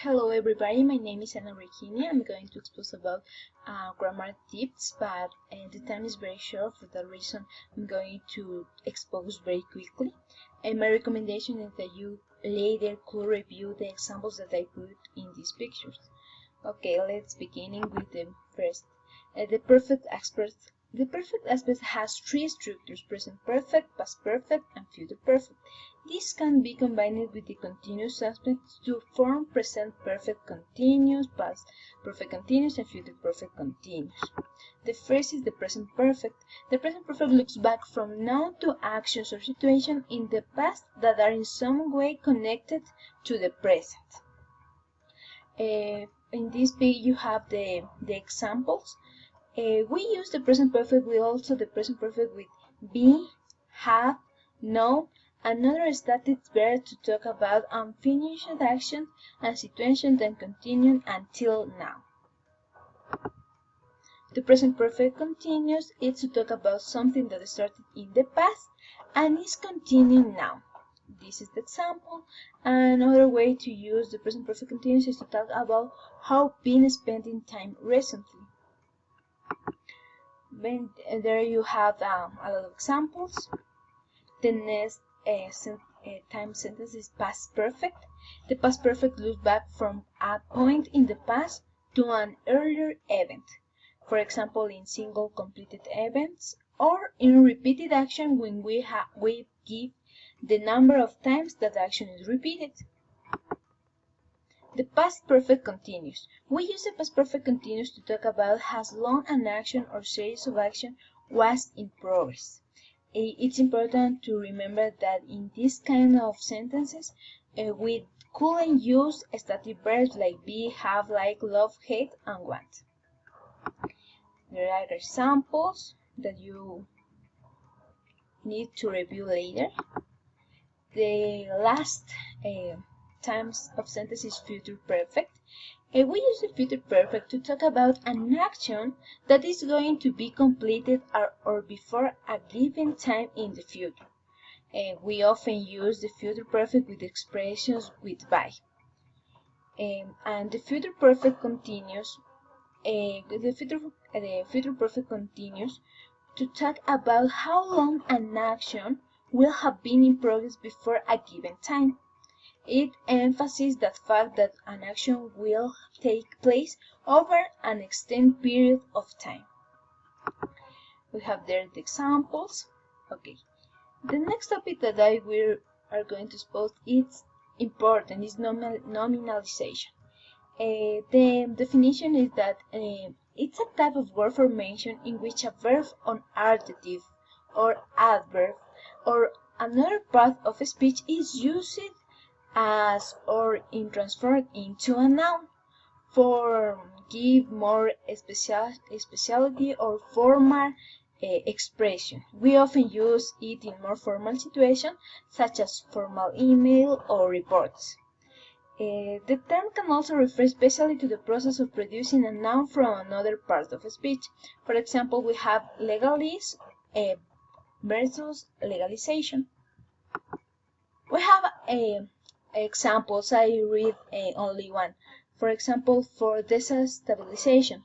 Hello everybody, my name is Ana Regina. I'm going to expose about grammar tips, but the time is very short. For that reason, I'm going to expose very quickly. And my recommendation is that you later could review the examples that I put in these pictures. Okay, let's begin with the first. The perfect aspect. The perfect aspect has three structures: present perfect, past perfect, and future perfect. This can be combined with the continuous aspects to form present perfect continuous, past perfect continuous, and future perfect continuous. The first is the present perfect. The present perfect looks back from now to actions or situations in the past that are in some way connected to the present. In this page you have the examples. We use the present perfect with also the present perfect with be, have, know, and other static verbs to talk about unfinished actions and situations that continue until now. The present perfect continuous is to talk about something that started in the past and is continuing now. This is the example. Another way to use the present perfect continuous is to talk about how been spending time recently. There you have a lot of examples. The next time sentence is past perfect. The past perfect looks back from a point in the past to an earlier event. For example, in single completed events or in repeated action when we give the number of times that action is repeated. The past perfect continuous. We use the past perfect continuous to talk about how long an action or series of action was in progress. It's important to remember that in this kind of sentences, we couldn't use static verbs like be, have, like, love, hate, and want. There are examples that you need to review later. The last times of sentence is future perfect. We use the future perfect to talk about an action that is going to be completed or before a given time in the future. We often use the future perfect with expressions with by. And the future perfect continues. The future perfect continues to talk about how long an action will have been in progress before a given time. It emphasizes the fact that an action will take place over an extended period of time. We have there the examples. Okay. The next topic that we are going to expose is important, is nominalization. The definition is that it's a type of word formation in which a verb or adjective or adverb or another part of speech is used as or in transformed into a noun for give more speciality or formal expression. We often use it in more formal situations such as formal email or reports. The term can also refer especially to the process of producing a noun from another part of a speech. For example, we have legalize versus legalization. We have examples. I read only one. For example, for destabilization,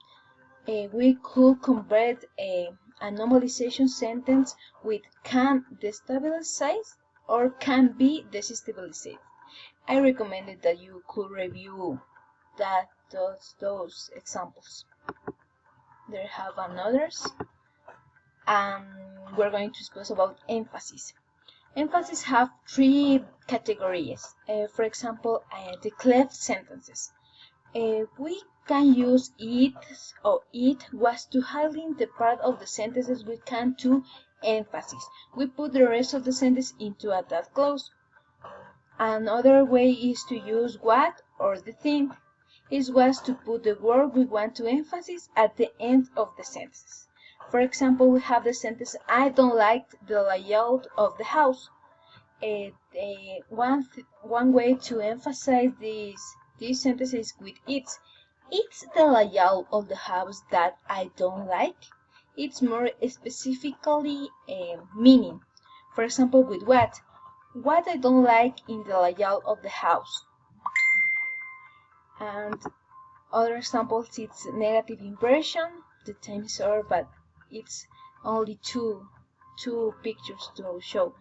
we could convert a normalization sentence with can destabilize or can be destabilized. I recommended that you could review those examples. There have others. We're going to discuss about emphasis. Emphasis have three categories. For example, the cleft sentences. We can use it or it was to highlight the part of the sentences we can to emphasis. We put the rest of the sentence into a that clause. Another way is to use what or the thing. It was to put the word we want to emphasize at the end of the sentence. For example, we have the sentence, I don't like the layout of the house. One way to emphasize this sentence is with it's. It's the layout of the house that I don't like. It's more specifically meaning. For example, with what I don't like in the layout of the house. And other examples, it's negative inversion. The time is over, but it's only two pictures to show.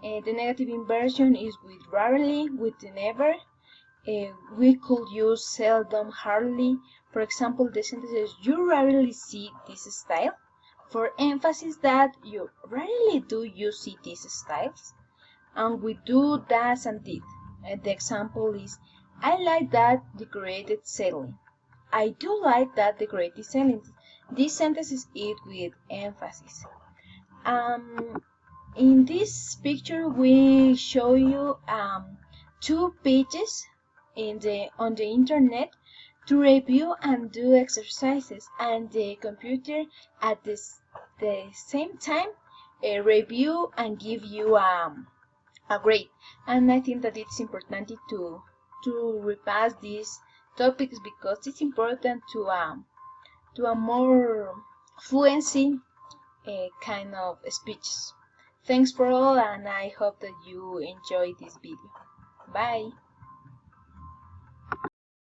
The negative inversion is with rarely, with never. We could use seldom, hardly. For example, the sentences, you rarely see this style. For emphasis that you rarely do you see these styles. And we do, does, and did. The example is, I like that decorated ceiling. I do like that decorated ceiling. This sentence is it with emphasis. In this picture, we show you 2 pages on the internet to review and do exercises, and the computer at the same time review and give you a grade. And I think that it's important to repass these topics because it's important to a more fluency kind of speeches. Thanks for all, and I hope that you enjoyed this video. Bye.